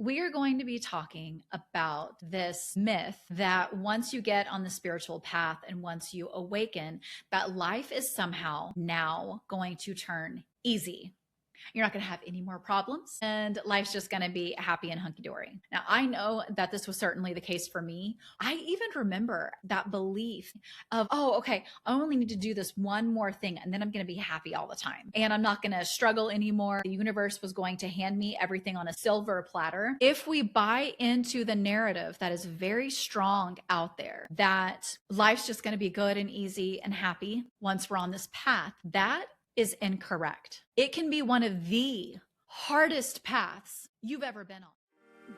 We are going to be talking about this myth that once you get on the spiritual path and once you awaken, that life is somehow now going to turn easy. You're not going to have any more problems and life's just going to be happy and hunky dory. Now, I know that this was certainly the case for me. I even remember that belief of, oh, okay, I only need to do this one more thing and then I'm going to be happy all the time. And I'm not going to struggle anymore. The universe was going to hand me everything on a silver platter. If we buy into the narrative that is very strong out there, that life's just going to be good and easy and happy once we're on this path, that is incorrect. It can be one of the hardest paths you've ever been on.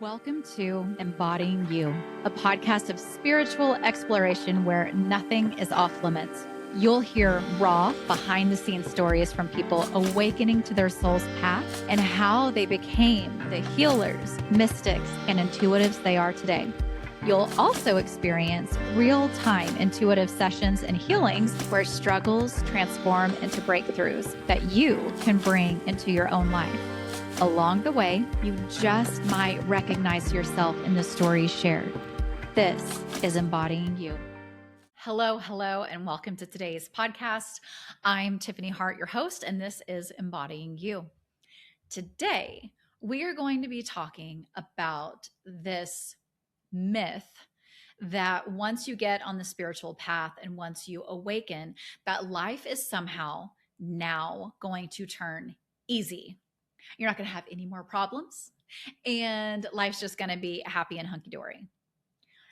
Welcome to Embodying You, a podcast of spiritual exploration where nothing is off limits. You'll hear raw, behind the scenes stories from people awakening to their soul's path and how they became the healers, mystics, and intuitives they are today. You'll also experience real-time intuitive sessions and healings where struggles transform into breakthroughs that you can bring into your own life. Along the way, you just might recognize yourself in the stories shared. This is Embodying You. Hello, and welcome to today's podcast. I'm Tiffany Hart, your host, and this is Embodying You. Today, we are going to be talking about this myth that once you get on the spiritual path and once you awaken, that life is somehow now going to turn easy. You're not going to have any more problems and life's just going to be happy and hunky dory.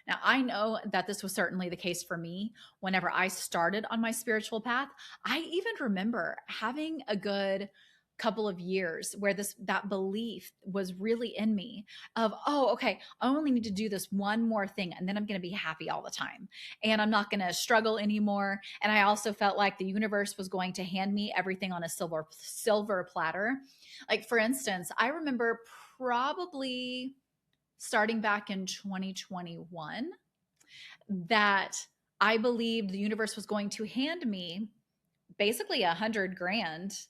Now, I know that this was certainly the case for me whenever I started on my spiritual path. I even remember having a good couple of years where that belief was really in me of, oh, okay, I only need to do this one more thing and then I'm going to be happy all the time and I'm not going to struggle anymore. And I also felt like the universe was going to hand me everything on a silver platter. Like, for instance, I remember probably starting back in 2021 that I believed the universe was going to hand me basically $100,000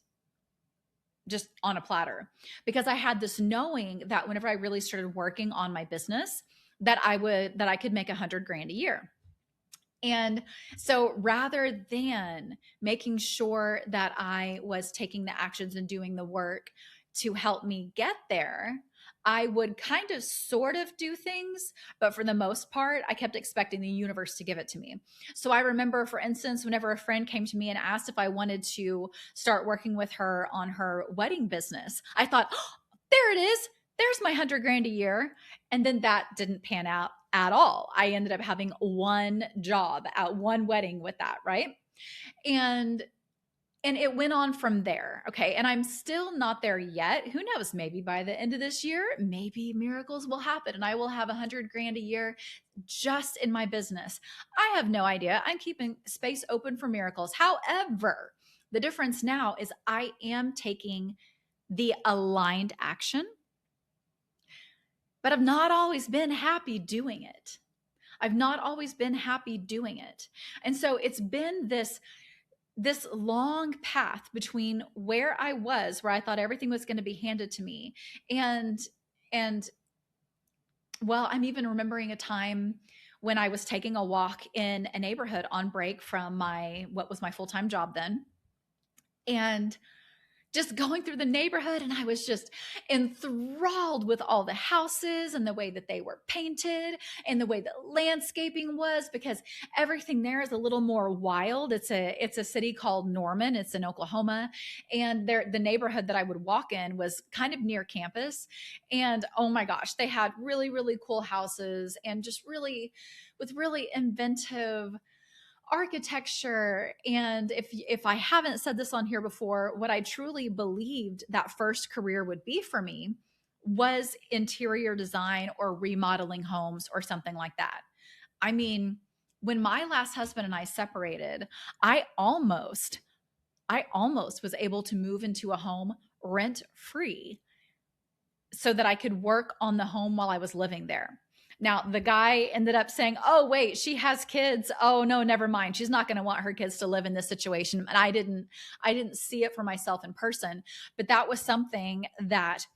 just on a platter, because I had this knowing that whenever I really started working on my business, that I could make $100,000 a year. And so rather than making sure that I was taking the actions and doing the work to help me get there, I would kind of sort of do things, but for the most part, I kept expecting the universe to give it to me. So I remember, for instance, whenever a friend came to me and asked if I wanted to start working with her on her wedding business, I thought, oh, there it is. There's my $100,000 a year. And then that didn't pan out at all. I ended up having one job at one wedding with that, right? And it went on from there. Okay. And I'm still not there yet. Who knows? Maybe by the end of this year, maybe miracles will happen and I will have $100,000 a year just in my business. I have no idea. I'm keeping space open for miracles. However, the difference now is I am taking the aligned action, but I've not always been happy doing it. And so it's been this long path between where I was, where I thought everything was going to be handed to me. And well, I'm even remembering a time when I was taking a walk in a neighborhood on break from what was my full-time job then. And just going through the neighborhood, and I was just enthralled with all the houses and the way that they were painted and the way the landscaping was, because everything there is a little more wild. It's a city called Norman. It's in Oklahoma. And the neighborhood that I would walk in was kind of near campus. And oh my gosh, they had really, really cool houses and just really with really inventive architecture. And if I haven't said this on here before, what I truly believed that first career would be for me was interior design or remodeling homes or something like that. I mean, when my last husband and I separated, I almost was able to move into a home rent free so that I could work on the home while I was living there. Now, the guy ended up saying, oh, wait, she has kids. Oh, no, never mind. She's not going to want her kids to live in this situation. And I didn't see it for myself in person, but that was something that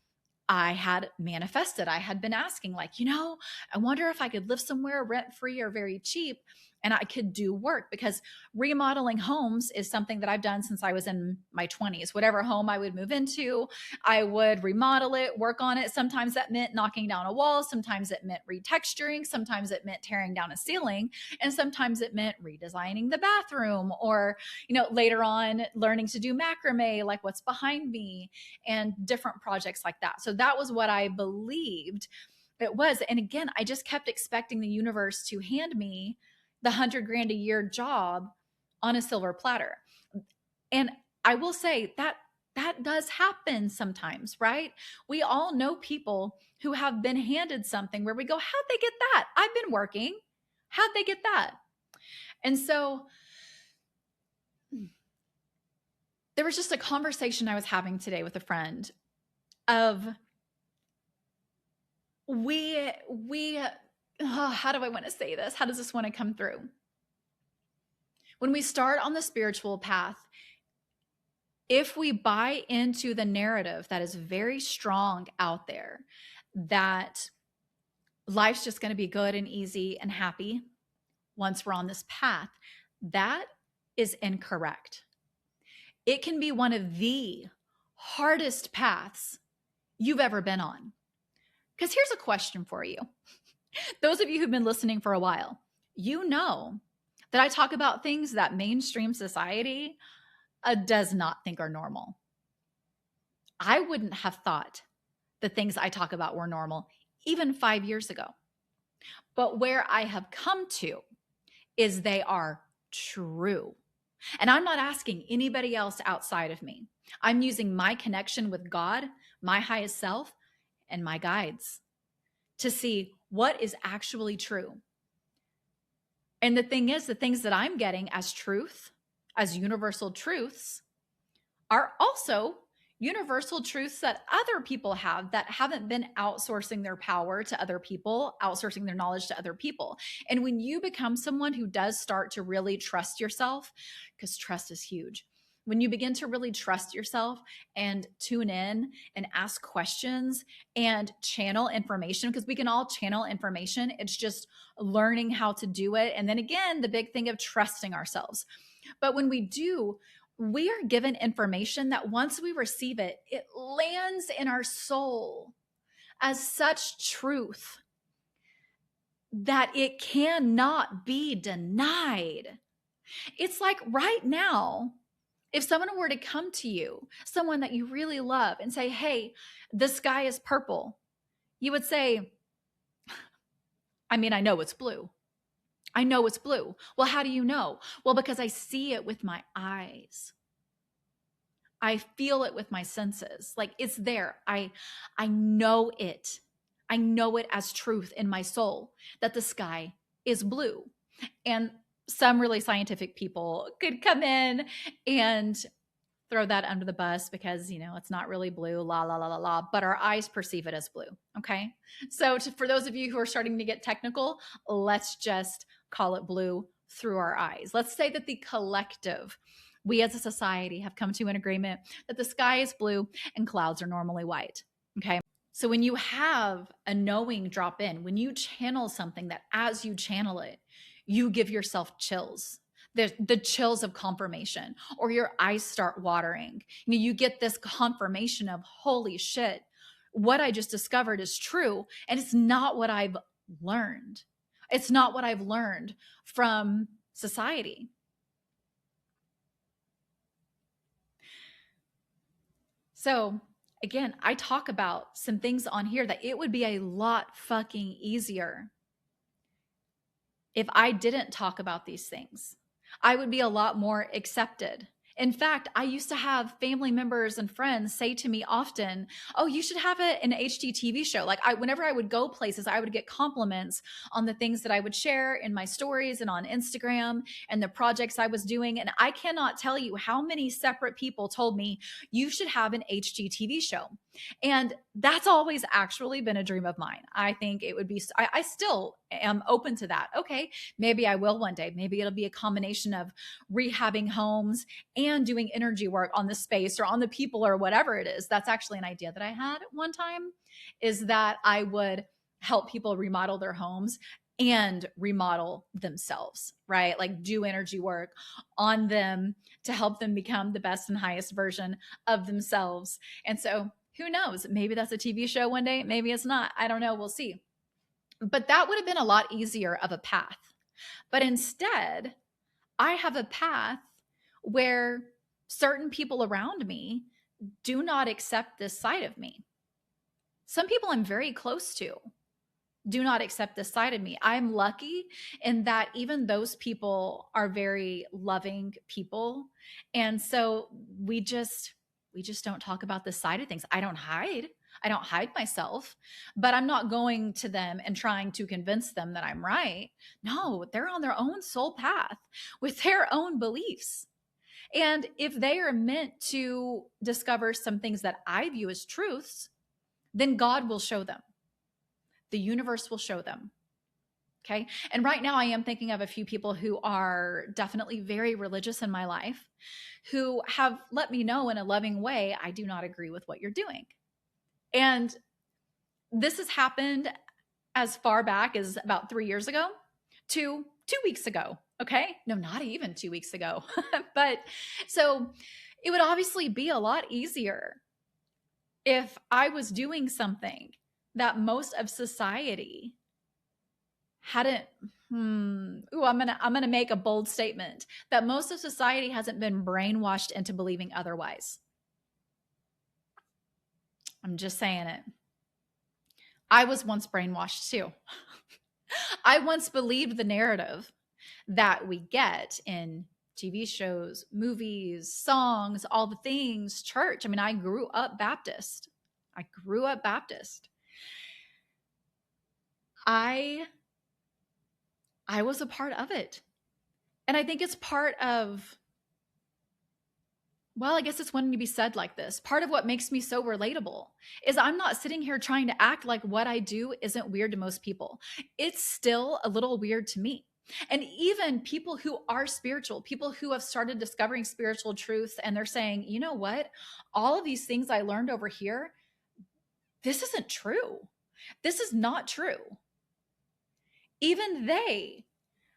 I had manifested. I had been asking, like, I wonder if I could live somewhere rent free or very cheap and I could do work, because remodeling homes is something that I've done since I was in my 20s. Whatever home I would move into, I would remodel it, work on it. Sometimes that meant knocking down a wall. Sometimes it meant retexturing. Sometimes it meant tearing down a ceiling. And sometimes it meant redesigning the bathroom, or, later on learning to do macrame, like what's behind me, and different projects like that. So that was what I believed it was. And again, I just kept expecting the universe to hand me the 100 grand a year job on a silver platter. And I will say that does happen sometimes, right? We all know people who have been handed something where we go, how'd they get that? I've been working. How'd they get that? And so there was just a conversation I was having today with a friend of how do I want to say this? How does this want to come through? When we start on the spiritual path, if we buy into the narrative that is very strong out there, that life's just going to be good and easy and happy once we're on this path, that is incorrect. It can be one of the hardest paths you've ever been on. Because here's a question for you. Those of you who've been listening for a while, you know that I talk about things that mainstream society does not think are normal. I wouldn't have thought the things I talk about were normal even 5 years ago. But where I have come to is they are true. And I'm not asking anybody else outside of me. I'm using my connection with God, my highest self, and my guides to see what is actually true. And the thing is, the things that I'm getting as truth, as universal truths, are also universal truths that other people have that haven't been outsourcing their power to other people, outsourcing their knowledge to other people. And when you become someone who does start to really trust yourself, because trust is huge, when you begin to really trust yourself and tune in and ask questions and channel information, because we can all channel information, it's just learning how to do it. And then again, the big thing of trusting ourselves. But when we do, we are given information that once we receive it, it lands in our soul as such truth that it cannot be denied. It's like right now, if someone were to come to you, someone that you really love, and say, hey, the sky is purple, you would say, I mean, I know it's blue. I know it's blue. Well, how do you know? Well, because I see it with my eyes. I feel it with my senses. Like it's there. I know it. I know it as truth in my soul that the sky is blue. And some really scientific people could come in and throw that under the bus because, it's not really blue, la, la, la, la, la, but our eyes perceive it as blue. Okay. So for those of you who are starting to get technical, let's just call it blue through our eyes. Let's say that the collective, we as a society, have come to an agreement that the sky is blue and clouds are normally white. Okay. So when you have a knowing drop in, when you channel something that as you channel it, you give yourself chills. The chills of confirmation, or your eyes start watering. You get this confirmation of, holy shit, what I just discovered is true. And it's not what I've learned. It's not what I've learned from society. So again, I talk about some things on here that it would be a lot fucking easier if I didn't talk about these things. I would be a lot more accepted. In fact, I used to have family members and friends say to me often, oh, you should have an HGTV show. Like whenever I would go places, I would get compliments on the things that I would share in my stories and on Instagram and the projects I was doing. And I cannot tell you how many separate people told me you should have an HGTV show. And That's always actually been a dream of mine. I think it would be, I still am open to that. Okay, maybe I will one day. Maybe it'll be a combination of rehabbing homes and doing energy work on the space or on the people or whatever it is. That's actually an idea that I had one time, is that I would help people remodel their homes and remodel themselves, right? Like do energy work on them to help them become the best and highest version of themselves. And so who knows? Maybe that's a TV show one day. Maybe it's not. I don't know. We'll see. But that would have been a lot easier of a path. But instead, I have a path where certain people around me do not accept this side of me. Some people I'm very close to do not accept this side of me. I'm lucky in that even those people are very loving people. And so we just don't talk about this side of things. I don't hide myself, but I'm not going to them and trying to convince them that I'm right. No, they're on their own soul path with their own beliefs. And if they are meant to discover some things that I view as truths, then God will show them. The universe will show them. Okay. And right now I am thinking of a few people who are definitely very religious in my life, who have let me know in a loving way, I do not agree with what you're doing. And this has happened as far back as about 3 years ago to 2 weeks ago. Okay. No, not even 2 weeks ago. But so it would obviously be a lot easier if I was doing something that most of society hadn't I'm gonna make a bold statement that most of society hasn't been brainwashed into believing otherwise. I'm just saying it. I was once brainwashed too. I once believed the narrative that we get in TV shows, movies, songs, all the things, church. I mean, I grew up Baptist. I was a part of it. And I think it's part of, well, I guess it's wanting to be said like this. Part of what makes me so relatable is I'm not sitting here trying to act like what I do isn't weird to most people. It's still a little weird to me. And even people who are spiritual, people who have started discovering spiritual truths, and they're saying, you know what? All of these things I learned over here, this isn't true. This is not true. Even they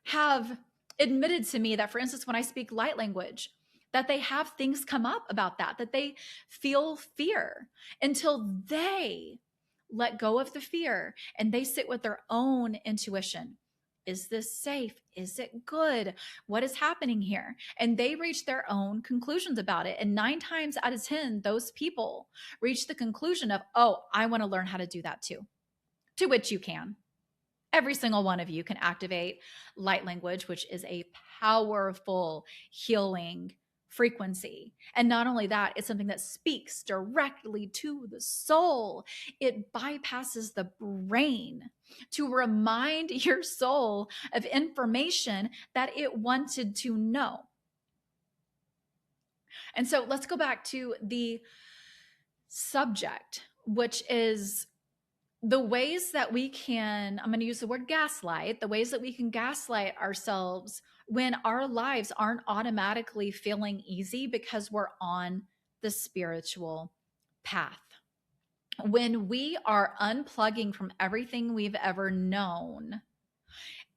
have admitted to me that, for instance, when I speak light language, that they have things come up about that they feel fear until they let go of the fear and they sit with their own intuition. Is this safe? Is it good? What is happening here? And they reach their own conclusions about it. And 9 times out of 10, those people reach the conclusion of, oh, I want to learn how to do that too. To which you can. Every single one of you can activate light language, which is a powerful healing frequency. And not only that, it's something that speaks directly to the soul. It bypasses the brain to remind your soul of information that it wanted to know. And so let's go back to the subject, which is the ways that we can, I'm going to use the word gaslight, the ways that we can gaslight ourselves when our lives aren't automatically feeling easy because we're on the spiritual path. When we are unplugging from everything we've ever known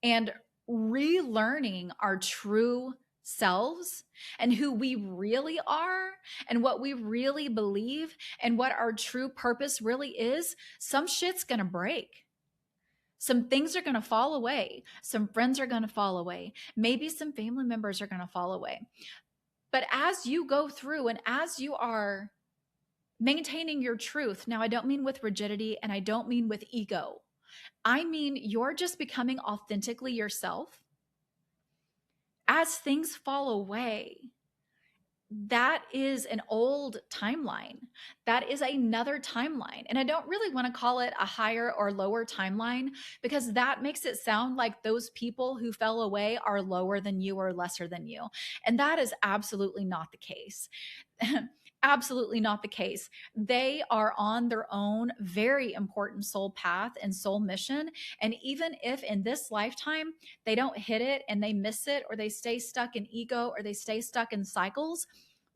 and relearning our true selves and who we really are and what we really believe and what our true purpose really is, some shit's gonna break. Some things are gonna fall away. Some friends are gonna fall away. Maybe some family members are gonna fall away. But as you go through and as you are maintaining your truth, now I don't mean with rigidity and I don't mean with ego. I mean, you're just becoming authentically yourself. As things fall away, that is an old timeline. That is another timeline. And I don't really want to call it a higher or lower timeline because that makes it sound like those people who fell away are lower than you or lesser than you. And that is absolutely not the case. absolutely not the case. They are on their own very important soul path and soul mission. And even if in this lifetime they don't hit it and they miss it, or they stay stuck in ego, or they stay stuck in cycles,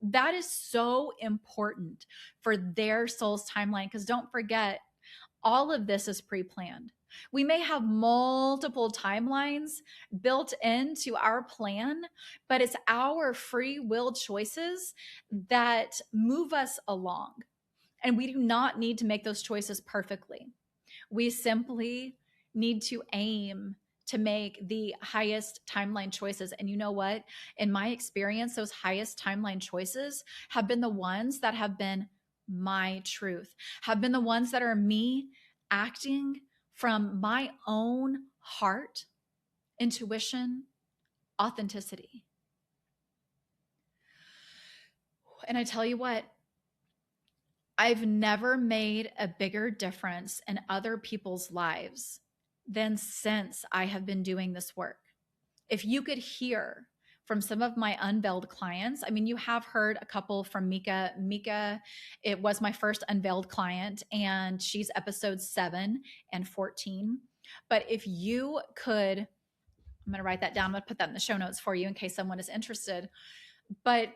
that is so important for their soul's timeline. Because don't forget, all of this is pre planned. We may have multiple timelines built into our plan, but it's our free will choices that move us along. And we do not need to make those choices perfectly. We simply need to aim to make the highest timeline choices. And you know what? In my experience, those highest timeline choices have been the ones that have been my truth, have been the ones that are me acting from my own heart, intuition, authenticity. And I tell you what, I've never made a bigger difference in other people's lives than since I have been doing this work. If you could hear from some of my unveiled clients, I mean, you have heard a couple from Mika. Mika, it was my first unveiled client, and she's episode 7 and 14. But if you could, I'm going to write that down. I'm going to put that in the show notes for you in case someone is interested. But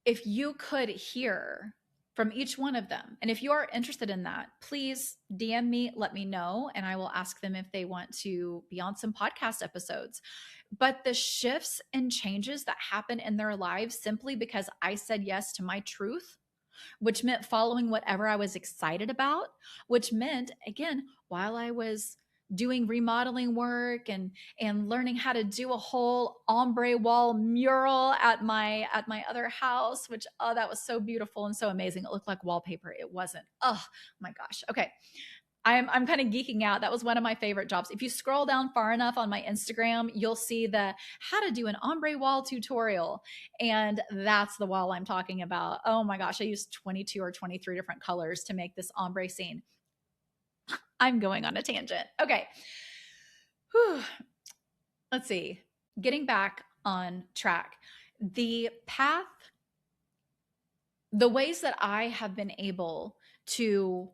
if you could hear from each one of them, and if you are interested in that, please DM me, let me know, and I will ask them if they want to be on some podcast episodes. But the shifts and changes that happen in their lives simply because I said yes to my truth, which meant following whatever I was excited about, which meant, again, while I was doing remodeling work and learning how to do a whole ombre wall mural at my other house, which, oh, that was so beautiful and so amazing. It looked like wallpaper. It wasn't. Oh my gosh. Okay. I'm kind of geeking out. That was one of my favorite jobs. If you scroll down far enough on my Instagram, you'll see the how to do an ombre wall tutorial. And that's the wall I'm talking about. Oh my gosh, I used 22 or 23 different colors to make this ombre scene. I'm going on a tangent. Okay. Whew. Let's see. Getting back on track. The path, the ways that I have been able to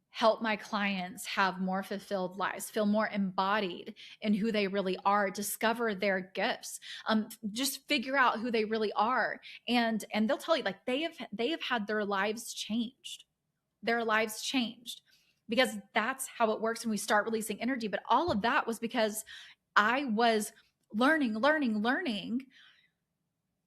help my clients have more fulfilled lives, feel more embodied in who they really are, discover their gifts, just figure out who they really are. And they'll tell you, like, they have had their lives changed. Their lives changed because that's how it works when we start releasing energy. But all of that was because I was learning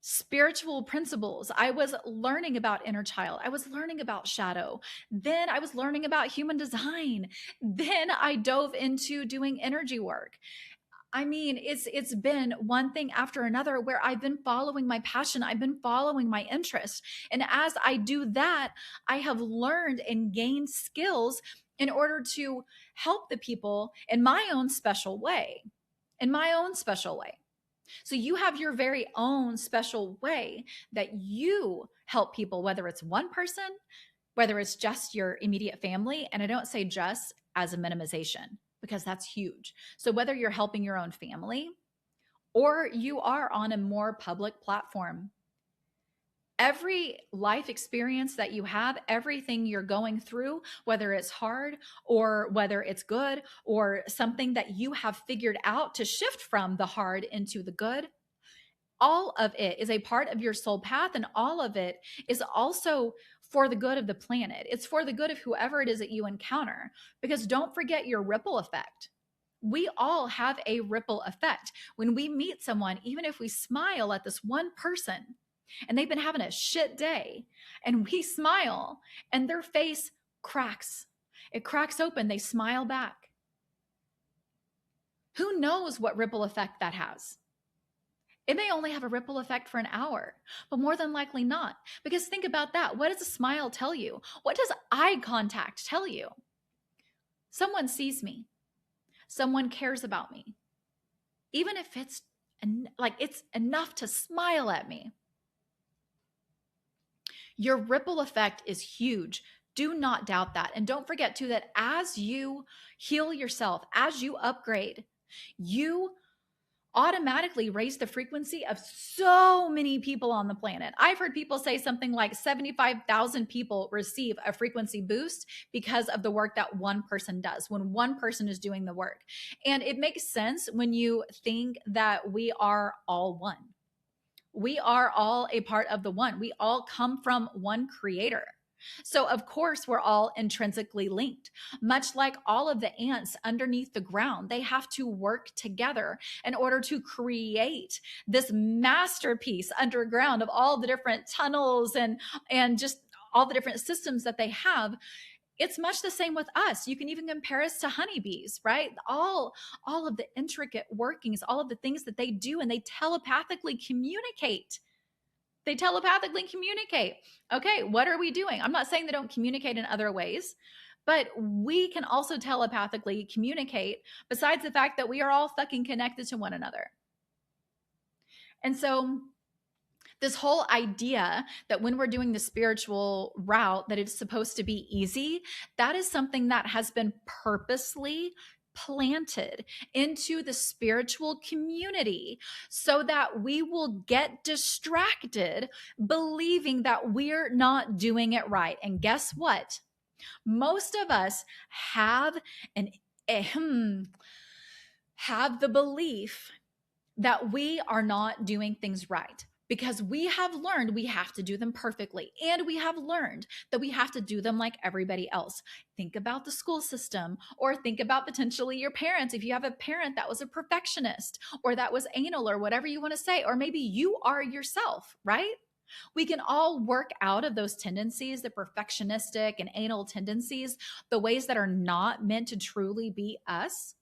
spiritual principles. I was learning about inner child. I was learning about shadow. Then I was learning about human design. Then I dove into doing energy work. I mean, it's been one thing after another where I've been following my passion. I've been following my interest. And as I do that, I have learned and gained skills in order to help the people in my own special way. In my own special way. So you have your very own special way that you help people, whether it's one person, whether it's just your immediate family. And I don't say just as a minimization because that's huge. So whether you're helping your own family or you are on a more public platform, every life experience that you have, everything you're going through, whether it's hard or whether it's good or something that you have figured out to shift from the hard into the good, all of it is a part of your soul path. And all of it is also for the good of the planet. It's for the good of whoever it is that you encounter, because don't forget your ripple effect. We all have a ripple effect. When we meet someone, even if we smile at this one person and they've been having a shit day and we smile and their face cracks, it cracks open, they smile back. Who knows what ripple effect that has? It may only have a ripple effect for an hour, but more than likely not. Because think about that. What does a smile tell you? What does eye contact tell you? Someone sees me. Someone cares about me. Even if it's enough to smile at me. Your ripple effect is huge. Do not doubt that. And don't forget too that as you heal yourself, as you upgrade, you automatically raise the frequency of so many people on the planet. I've heard people say something like 75,000 people receive a frequency boost because of the work that one person does, when one person is doing the work. And it makes sense when you think that we are all one. We are all a part of the one. We all come from one creator. So, of course, we're all intrinsically linked. Much like all of the ants underneath the ground, they have to work together in order to create this masterpiece underground of all the different tunnels and just all the different systems that they have. It's much the same with us. You can even compare us to honeybees, right? All of the intricate workings, all of the things that they do, and they telepathically communicate. They telepathically communicate. Okay, what are we doing? I'm not saying they don't communicate in other ways, but we can also telepathically communicate, besides the fact that we are all fucking connected to one another. And so this whole idea that when we're doing the spiritual route that it's supposed to be easy, that is something that has been purposely planted into the spiritual community so that we will get distracted believing that we're not doing it right. And guess what? Most of us have have the belief that we are not doing things right because we have learned we have to do them perfectly. And we have learned that we have to do them like everybody else. Think about the school system, or think about potentially your parents. If you have a parent that was a perfectionist or that was anal or whatever you want to say, or maybe you are yourself, right? We can all work out of those tendencies, the perfectionistic and anal tendencies, the ways that are not meant to truly be us.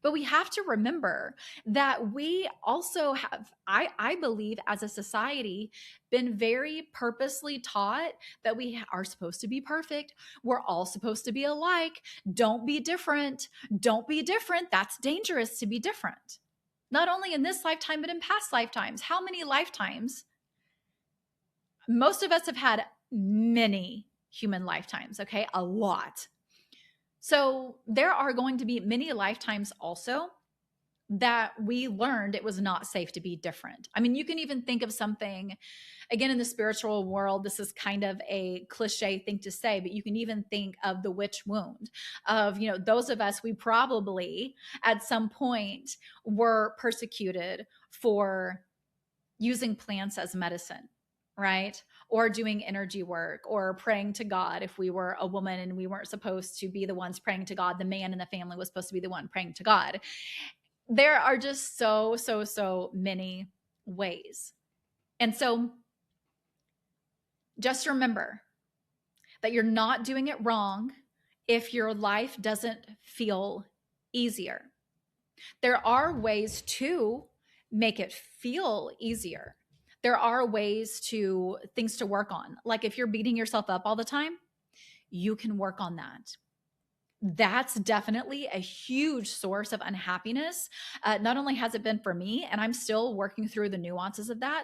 But we have to remember that we also have, I believe, as a society, been very purposely taught that we are supposed to be perfect. We're all supposed to be alike. Don't be different. Don't be different. That's dangerous to be different. Not only in this lifetime, but in past lifetimes. How many lifetimes? Most of us have had many human lifetimes, okay? A lot. So there are going to be many lifetimes also that we learned it was not safe to be different. I mean, you can even think of something, again, in the spiritual world, this is kind of a cliche thing to say, but you can even think of the witch wound of, those of us, we probably at some point were persecuted for using plants as medicine, right? Or doing energy work or praying to God. If we were a woman and we weren't supposed to be the ones praying to God, the man in the family was supposed to be the one praying to God. There are just so many ways. And so just remember that you're not doing it wrong if your life doesn't feel easier. There are ways to make it feel easier. There are things to work on. Like if you're beating yourself up all the time, you can work on that. That's definitely a huge source of unhappiness. Not only has it been for me, and I'm still working through the nuances of that,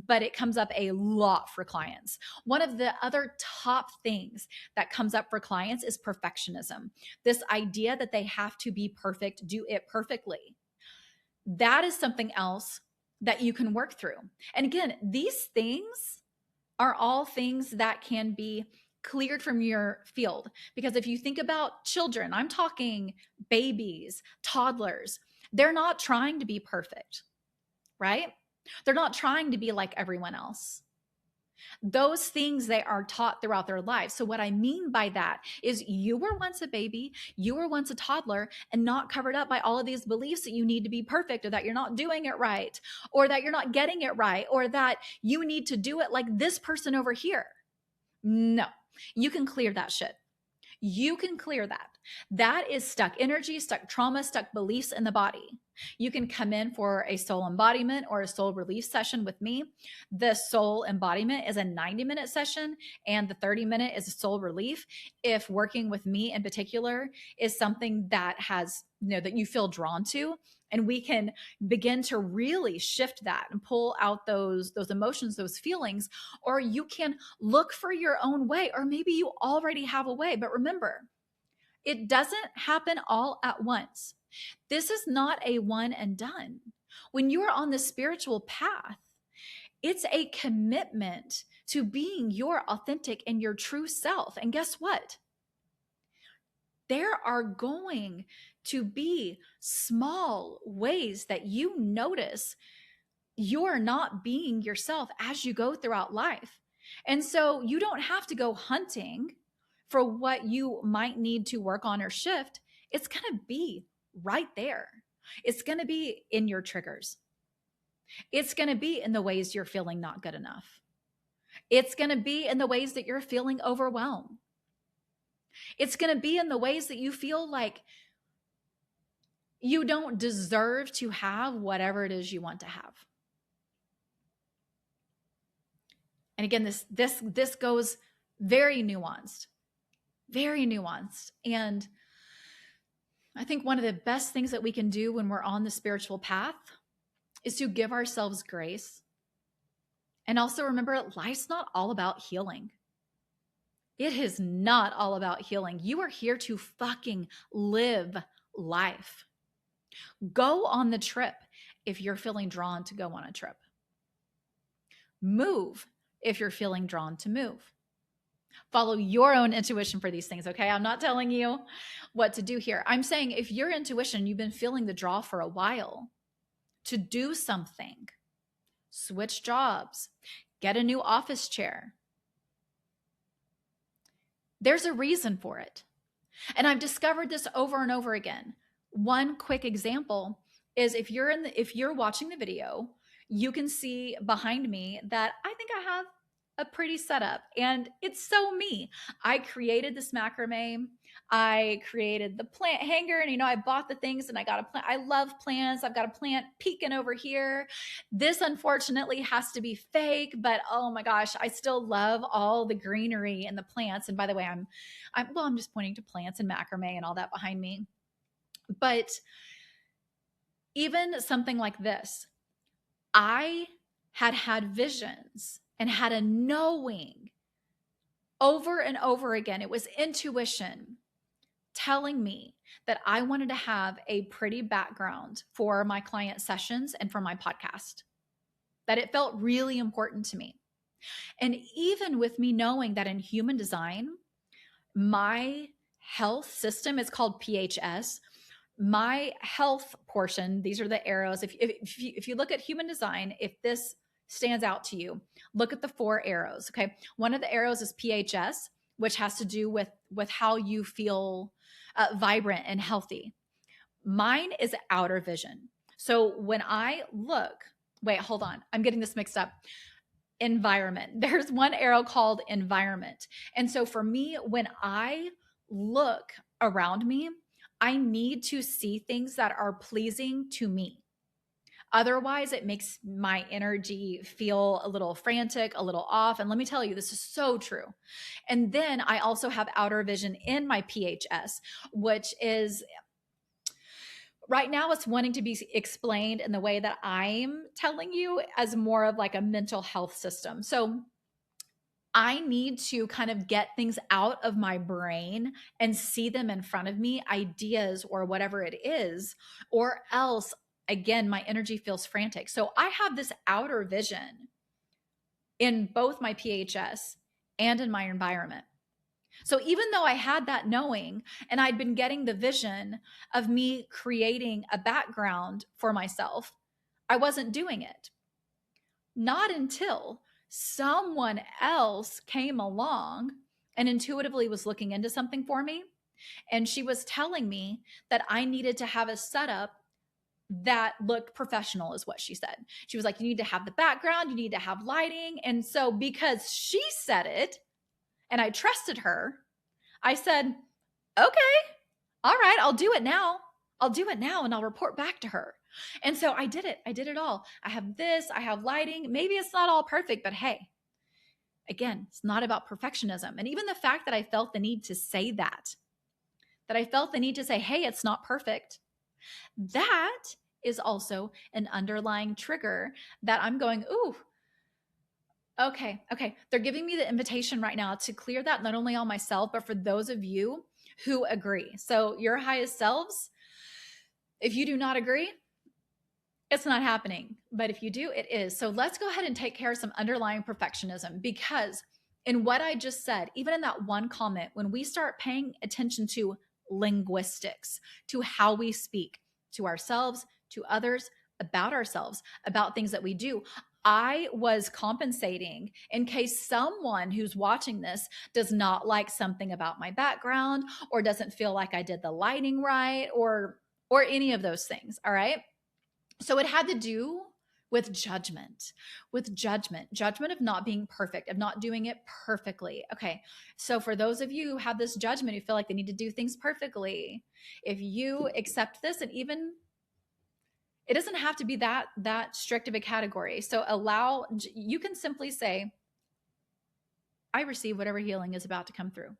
but it comes up a lot for clients. One of the other top things that comes up for clients is perfectionism. This idea that they have to be perfect, do it perfectly. That is something else that you can work through. And again, these things are all things that can be cleared from your field. Because if you think about children, I'm talking babies, toddlers, they're not trying to be perfect, right? They're not trying to be like everyone else. Those things they are taught throughout their lives. So what I mean by that is you were once a baby, you were once a toddler, and not covered up by all of these beliefs that you need to be perfect, or that you're not doing it right, or that you're not getting it right, or that you need to do it like this person over here. No, you can clear that shit. You can clear that. That is stuck energy, stuck trauma, stuck beliefs in the body. You can come in for a soul embodiment or a soul relief session with me. The soul embodiment is a 90-minute session, and the 30-minute is a soul relief. If working with me in particular is something that has, that you feel drawn to, and we can begin to really shift that and pull out those emotions, those feelings, or you can look for your own way, or maybe you already have a way. But remember, it doesn't happen all at once. This is not a one and done. When you are on the spiritual path, it's a commitment to being your authentic and your true self. And guess what? There are going to be small ways that you notice you're not being yourself as you go throughout life. And so you don't have to go hunting for what you might need to work on or shift. It's going to be right there. It's going to be in your triggers. It's going to be in the ways you're feeling not good enough. It's going to be in the ways that you're feeling overwhelmed. It's going to be in the ways that you feel like you don't deserve to have whatever it is you want to have. And again, this goes very nuanced, very nuanced. And I think one of the best things that we can do when we're on the spiritual path is to give ourselves grace. And also remember, life's not all about healing. It is not all about healing. You are here to fucking live life. Go on the trip if you're feeling drawn to go on a trip. Move if you're feeling drawn to move. Follow your own intuition for these things, okay? I'm not telling you what to do here. I'm saying if your intuition, you've been feeling the draw for a while to do something, switch jobs, get a new office chair, there's a reason for it. And I've discovered this over and over again. One quick example is if you're watching the video, you can see behind me that I think I have a pretty setup, and it's so me. I created this macrame. I created the plant hanger, and I bought the things, and I got a plant. I love plants. I've got a plant peeking over here. This unfortunately has to be fake, but oh my gosh, I still love all the greenery and the plants. And by the way, I'm just pointing to plants and macrame and all that behind me. But even something like this, I had visions and had a knowing over and over again. It was intuition telling me that I wanted to have a pretty background for my client sessions and for my podcast, that it felt really important to me. And even with me knowing that in human design, my health system is called PHS. My health portion, these are the arrows. If you look at human design, if this stands out to you, look at the 4 arrows. Okay. One of the arrows is PHS, which has to do with how you feel vibrant and healthy. Mine is outer vision. So when I look, wait, hold on. I'm getting this mixed up. Environment. There's one arrow called environment. And so for me, when I look around me, I need to see things that are pleasing to me. Otherwise, it makes my energy feel a little frantic, a little off. And let me tell you, this is so true. And then I also have outer vision in my PHS, which is right now it's wanting to be explained in the way that I'm telling you as more of like a mental health system. So I need to kind of get things out of my brain and see them in front of me, ideas or whatever it is, or else, again, my energy feels frantic. So I have this outer vision in both my PHS and in my environment. So even though I had that knowing and I'd been getting the vision of me creating a background for myself, I wasn't doing it. Not until someone else came along and intuitively was looking into something for me. And she was telling me that I needed to have a setup that looked professional, is what she said. She was like, you need to have the background, you need to have lighting. And so because she said it and I trusted her, I said, okay, all right, I'll do it now. I'll do it now and I'll report back to her. And so I did it. I did it all. I have this, I have lighting. Maybe it's not all perfect, but hey, again, it's not about perfectionism. And even the fact that I felt the need to say that I felt the need to say, hey, it's not perfect, that is also an underlying trigger that I'm going, ooh, okay. They're giving me the invitation right now to clear that not only on myself, but for those of you who agree. So your highest selves, If you do not agree, it's not happening. But if you do, it is. So let's go ahead and take care of some underlying perfectionism, because in what I just said, even in that one comment, when we start paying attention to linguistics, to how we speak to ourselves, to others, about ourselves, about things that we do, I was compensating in case someone who's watching this does not like something about my background, or doesn't feel like I did the lighting right, or any of those things. All right. So it had to do with judgment of not being perfect, of not doing it perfectly. Okay. So for those of you who have this judgment, who feel like they need to do things perfectly, if you accept this, and even it doesn't have to be that strict of a category. So you can simply say, I receive whatever healing is about to come through.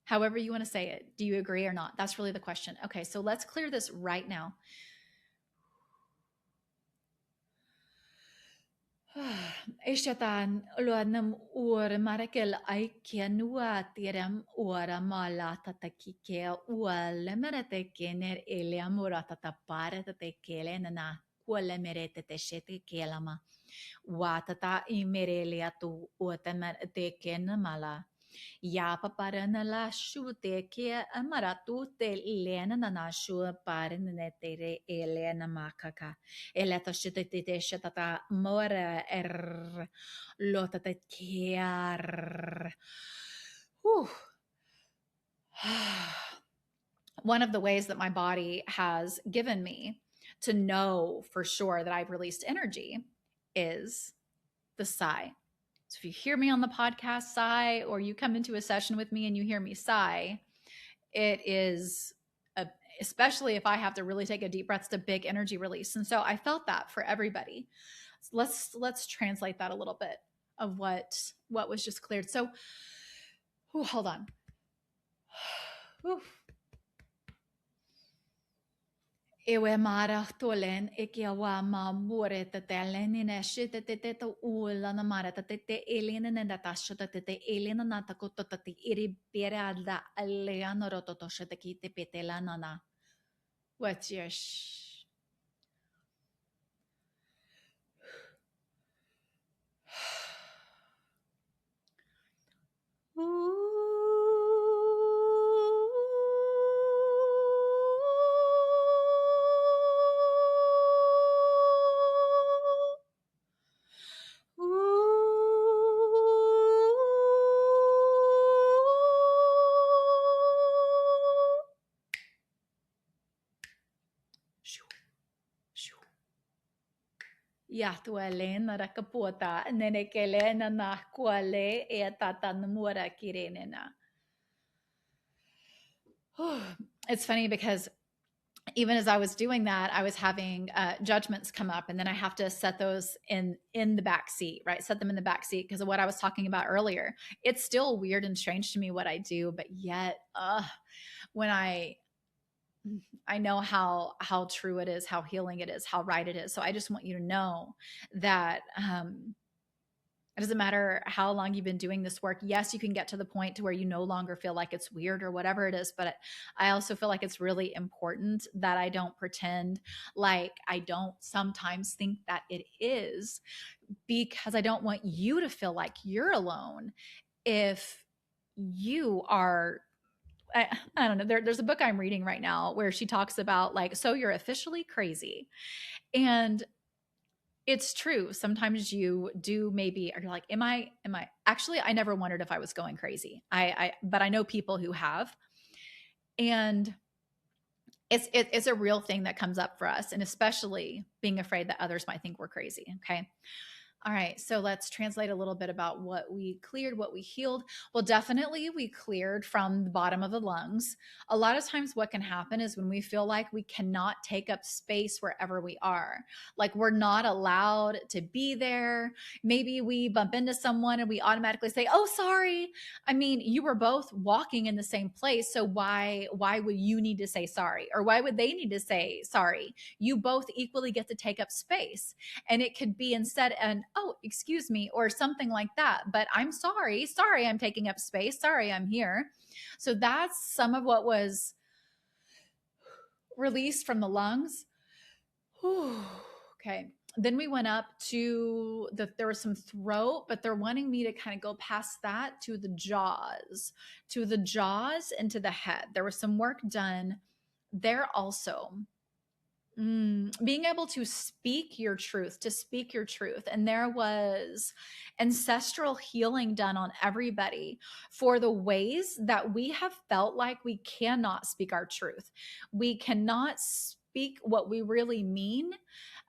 However you want to say it. Do you agree or not? That's really the question. Okay, so let's clear this right now. Ishatan luanam ur marakel aiken tiram ura mala tatakike uale merete kener eliamura tatapare tatekele nana kuale merete teshete kelama watata imerelia tu uatamer teken mala. Ya paparana la shute ke amaratu te lena na shu parne tere elena makaka eleta shite te shatata mora lota te kiar. One of the ways that my body has given me to know for sure that I've released energy is the sigh. So if you hear me on the podcast sigh, or you come into a session with me and you hear me sigh, it is especially if I have to really take a deep breath, it's a big energy release. And so I felt that for everybody. So let's translate that a little bit of what was just cleared. So hold on. Ewe mara tolen ekiawa ma mure tetelen in shit te ula na mara te alien and that shot te alien na ta koto te iri pera da aleano rototo shetaki te petela nana. What's your Yahtuale na rakapota nenekele na nakwale e tata namura kirenena. It's funny because even as I was doing that, I was having judgments come up, and then I have to set those in the back seat, right? Set them in the back seat because of what I was talking about earlier. It's still weird and strange to me what I do, but yet, when I know how true it is, how healing it is, how right it is. So I just want you to know that it doesn't matter how long you've been doing this work. Yes, you can get to the point to where you no longer feel like it's weird or whatever it is, but I also feel like it's really important that I don't pretend like I don't sometimes think that it is, because I don't want you to feel like you're alone if you are. I don't know. There's a book I'm reading right now where she talks about, like, so you're officially crazy. And it's true. Sometimes you do, maybe, or you're like, am I actually, I never wondered if I was going crazy. But I know people who have, and it's a real thing that comes up for us. And especially being afraid that others might think we're crazy. Okay. All right, so let's translate a little bit about what we cleared, what we healed. Well, definitely we cleared from the bottom of the lungs. A lot of times what can happen is when we feel like we cannot take up space wherever we are, like we're not allowed to be there. Maybe we bump into someone and we automatically say, oh, sorry. I mean, you were both walking in the same place, so why would you need to say sorry? Or why would they need to say sorry? You both equally get to take up space. And it could be instead an, oh, excuse me, or something like that. But I'm sorry, I'm taking up space. Sorry, I'm here. So that's some of what was released from the lungs. Whew. Okay. Then we went up to there was some throat, but they're wanting me to kind of go past that to the jaws and to the head. There was some work done there also. Being able to speak your truth, to speak your truth. And there was ancestral healing done on everybody for the ways that we have felt like we cannot speak our truth. We cannot speak what we really mean.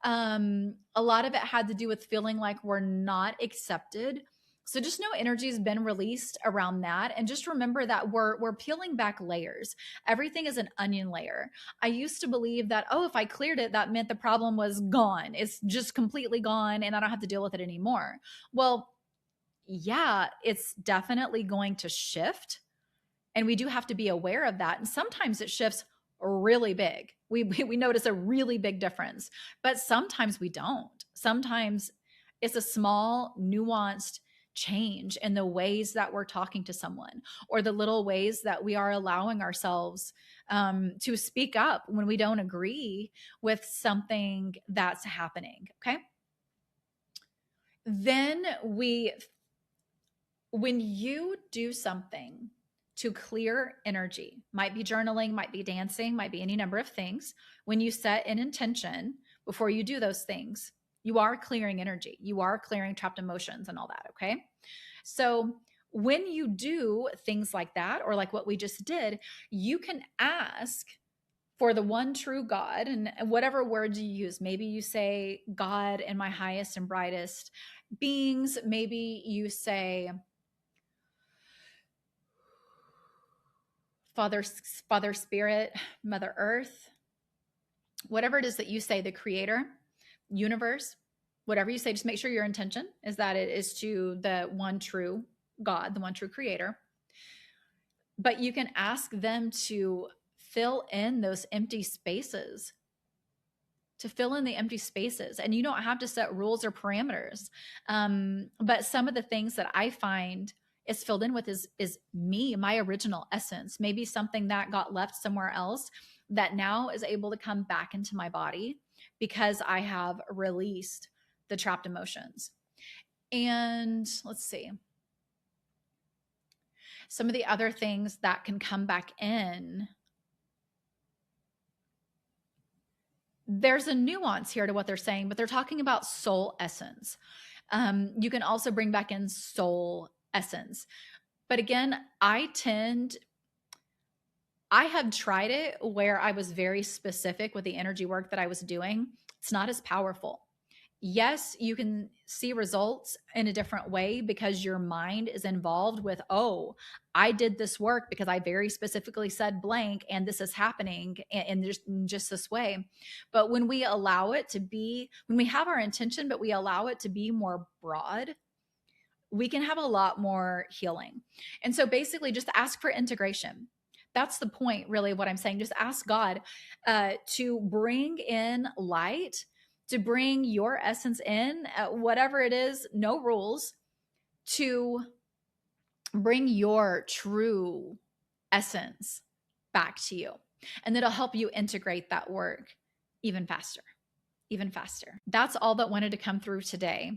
A lot of it had to do with feeling like we're not accepted. So just know energy has been released around that. And just remember that we're peeling back layers. Everything is an onion layer. I used to believe that, oh, if I cleared it, that meant the problem was gone. It's just completely gone and I don't have to deal with it anymore. Well, yeah, it's definitely going to shift. And we do have to be aware of that. And sometimes it shifts really big. We notice a really big difference, but sometimes we don't. Sometimes it's a small, nuanced change in the ways that we're talking to someone or the little ways that we are allowing ourselves to speak up when we don't agree with something that's happening. Okay. Then when you do something to clear energy, might be journaling, might be dancing, might be any number of things. When you set an intention before you do those things, you are clearing energy. You are clearing trapped emotions and all that. Okay. So when you do things like that, or like what we just did, you can ask for the one true God, and whatever words you use. Maybe you say God and my highest and brightest beings. Maybe you say Father Spirit, Mother Earth, whatever it is that you say, the creator, universe, whatever you say, just make sure your intention is that it is to the one true God, the one true creator. But you can ask them to fill in those empty spaces, to fill in the empty spaces. And you don't have to set rules or parameters. But some of the things that I find is filled in with is me, my original essence, maybe something that got left somewhere else that now is able to come back into my body because I have released the trapped emotions. And let's see. Some of the other things that can come back in, there's a nuance here to what they're saying, but they're talking about soul essence. You can also bring back in soul essence. But again, I have tried it where I was very specific with the energy work that I was doing. It's not as powerful. Yes, you can see results in a different way because your mind is involved with, oh, I did this work because I very specifically said blank and this is happening in just this way. But when we allow it to be, when we have our intention, but we allow it to be more broad, we can have a lot more healing. And so basically just ask for integration. That's the point, really, of what I'm saying. Just ask God to bring in light, to bring your essence in, whatever it is, no rules, to bring your true essence back to you. And it'll help you integrate that work even faster, even faster. That's all that wanted to come through today.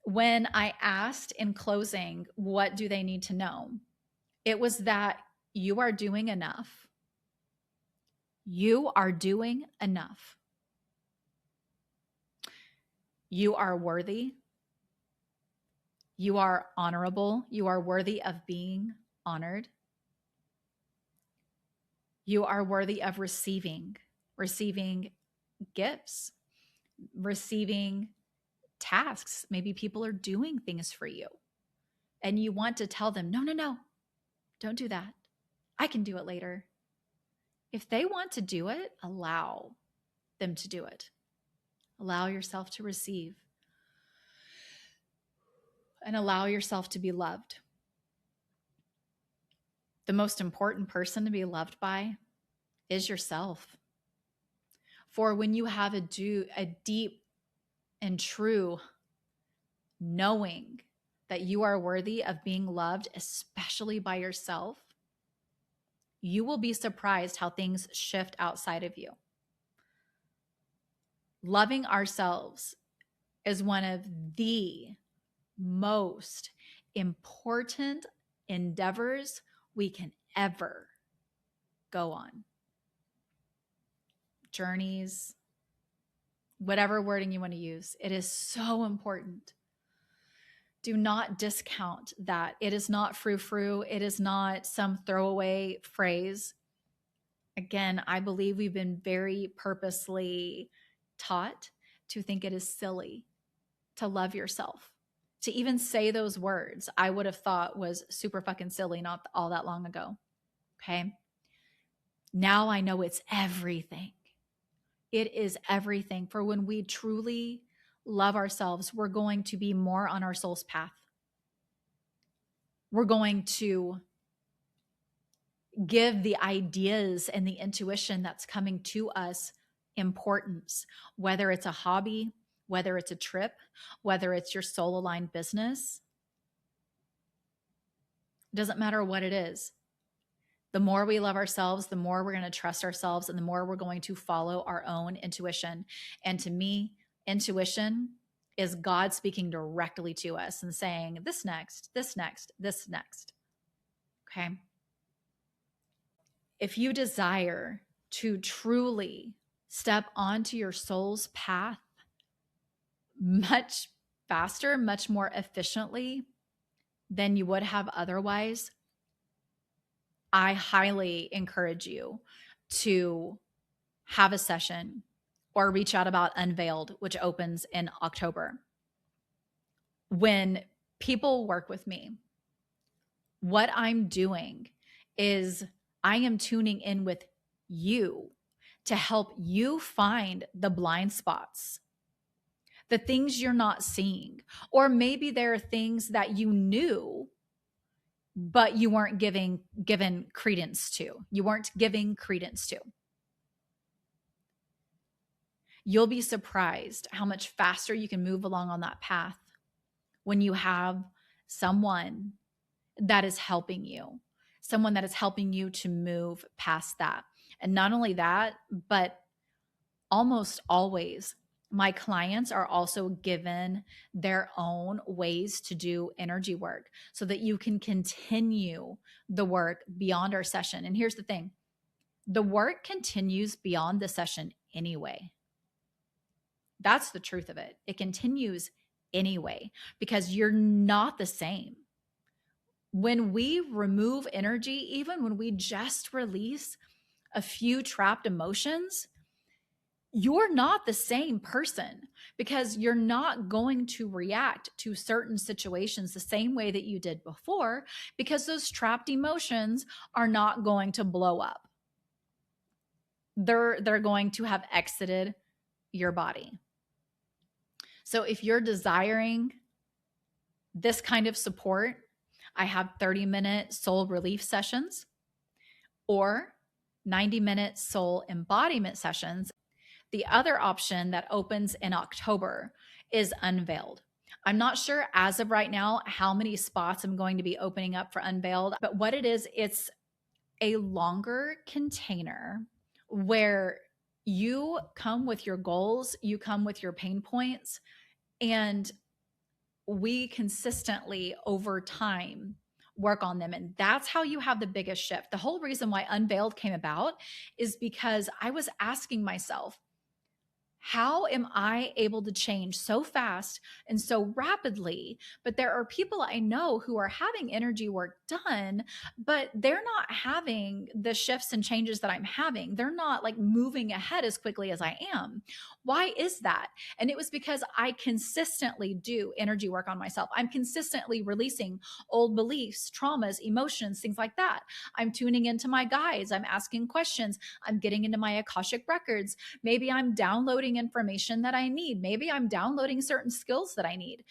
When I asked in closing, what do they need to know? It was that you are doing enough. You are doing enough. You are worthy. You are honorable. You are worthy of being honored. You are worthy of receiving gifts, receiving tasks. Maybe people are doing things for you and you want to tell them, no, don't do that. I can do it later. If they want to do it, allow them to do it. Allow yourself to receive and allow yourself to be loved. The most important person to be loved by is yourself. For when you have a deep and true knowing that you are worthy of being loved, especially by yourself, you will be surprised how things shift outside of you. Loving ourselves is one of the most important endeavors we can ever go on. Journeys, whatever wording you want to use, it is so important. Do not discount that. It is not frou-frou. It is not some throwaway phrase. Again, I believe we've been very purposely taught to think it is silly to love yourself. To even say those words, I would have thought was super fucking silly not all that long ago. Okay. Now I know it's everything. It is everything. For when we truly love ourselves, we're going to be more on our soul's path. We're going to give the ideas and the intuition that's coming to us importance, whether it's a hobby, whether it's a trip, whether it's your soul aligned business. It doesn't matter what it is. The more we love ourselves, the more we're going to trust ourselves, and the more we're going to follow our own intuition. And to me, intuition is God speaking directly to us and saying, this next, this next, this next. Okay. If you desire to truly step onto your soul's path much faster, much more efficiently than you would have otherwise, I highly encourage you to have a session or reach out about Unveiled, which opens in October. When people work with me, what I'm doing is I am tuning in with you to help you find the blind spots, the things you're not seeing. Or maybe there are things that you knew, but you weren't given credence to. You weren't giving credence to. You'll be surprised how much faster you can move along on that path when you have someone that is helping you, someone that is helping you to move past that. And not only that, but almost always my clients are also given their own ways to do energy work so that you can continue the work beyond our session. And here's the thing, the work continues beyond the session anyway. That's the truth of it. It continues anyway because you're not the same. When we remove energy, even when we just release a few trapped emotions, you're not the same person because you're not going to react to certain situations the same way that you did before because those trapped emotions are not going to blow up. They're going to have exited your body. So if you're desiring this kind of support, I have 30-minute soul relief sessions or 90-minute soul embodiment sessions. The other option that opens in October is Unveiled. I'm not sure as of right now how many spots I'm going to be opening up for Unveiled, but what it is, it's a longer container where you come with your goals, you come with your pain points, and we consistently over time work on them. And that's how you have the biggest shift. The whole reason why Unveiled came about is because I was asking myself, how am I able to change so fast and so rapidly? But there are people I know who are having energy work done, but they're not having the shifts and changes that I'm having. They're not like moving ahead as quickly as I am. Why is that? And it was because I consistently do energy work on myself. I'm consistently releasing old beliefs, traumas, emotions, things like that. I'm tuning into my guides. I'm asking questions. I'm getting into my Akashic records. Maybe I'm downloading information that I need. Maybe I'm downloading certain skills that I need.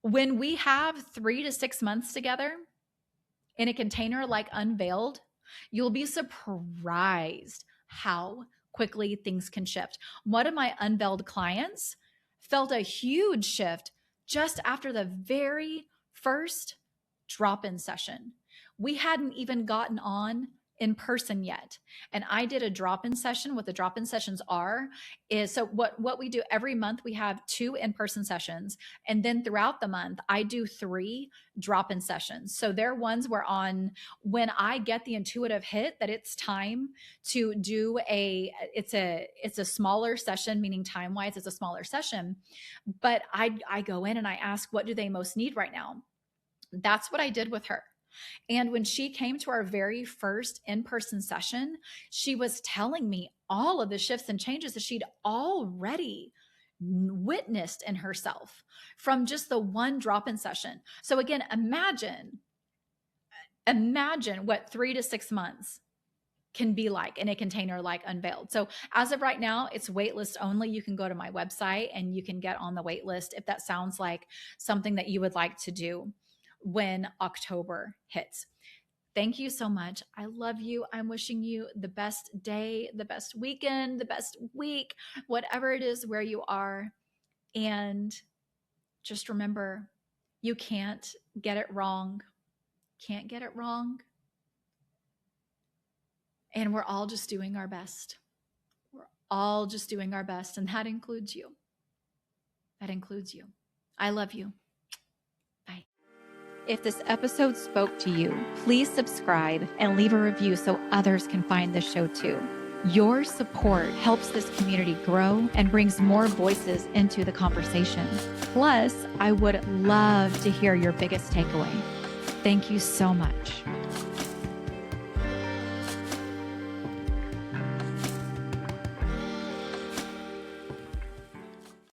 When we have 3 to 6 months together in a container like Unveiled, you'll be surprised how quickly things can shift. One of my Unveiled clients felt a huge shift just after the very first drop-in session. We hadn't even gotten on in person yet. And I did a drop-in session. What the drop-in sessions are is, so what we do every month, we have 2 in-person sessions. And then throughout the month, I do 3 drop-in sessions. So they're ones where when I get the intuitive hit that it's time to do it's a smaller session, meaning time-wise, it's a smaller session. But I go in and I ask, what do they most need right now? That's what I did with her. And when she came to our very first in-person session, she was telling me all of the shifts and changes that she'd already witnessed in herself from just the one drop-in session. So again, imagine what 3 to 6 months can be like in a container like Unveiled. So as of right now, it's waitlist only. You can go to my website and you can get on the waitlist if that sounds like something that you would like to do when October hits. Thank you so much. I love you. I'm wishing you the best day, the best weekend, the best week, whatever it is where you are. And just remember, you can't get it wrong. Can't get it wrong. And we're all just doing our best. We're all just doing our best. And that includes you. That includes you. I love you. Bye. If this episode spoke to you, please subscribe and leave a review so others can find this show too. Your support helps this community grow and brings more voices into the conversation. Plus, I would love to hear your biggest takeaway. Thank you so much.